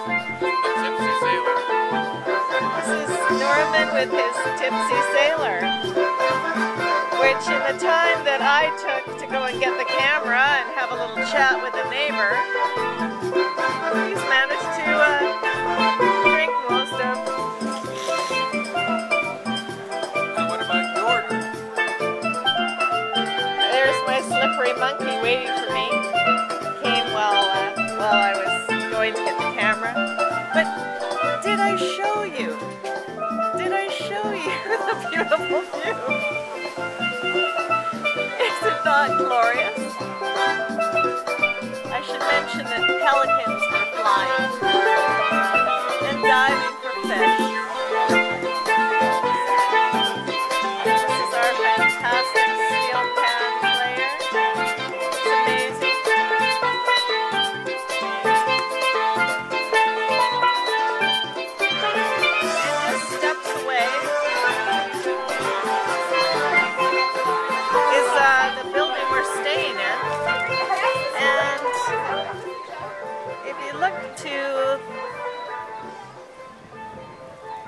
Tipsy sailor. This is Norman with his Tipsy Sailor, which in the time that I took to go and get the camera and have a little chat with a neighbor, he's managed to drink most of. Now what about your order? There's my slippery monkey waiting for me. Came while I was going to get the camera. But did I show you? Did I show you the beautiful view? Is it not glorious? I should mention that pelicans were flying and diving for fish. This is our fantastic steel pan player. It's amazing. And just steps away is the building we're staying in. And if you look to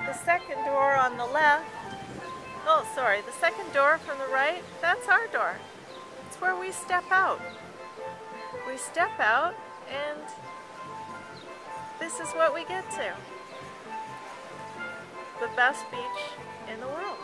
the second door on the left, oh sorry, the second door from the right, that's our door. It's where we step out. We step out and this is what we get to. The best beach in the world.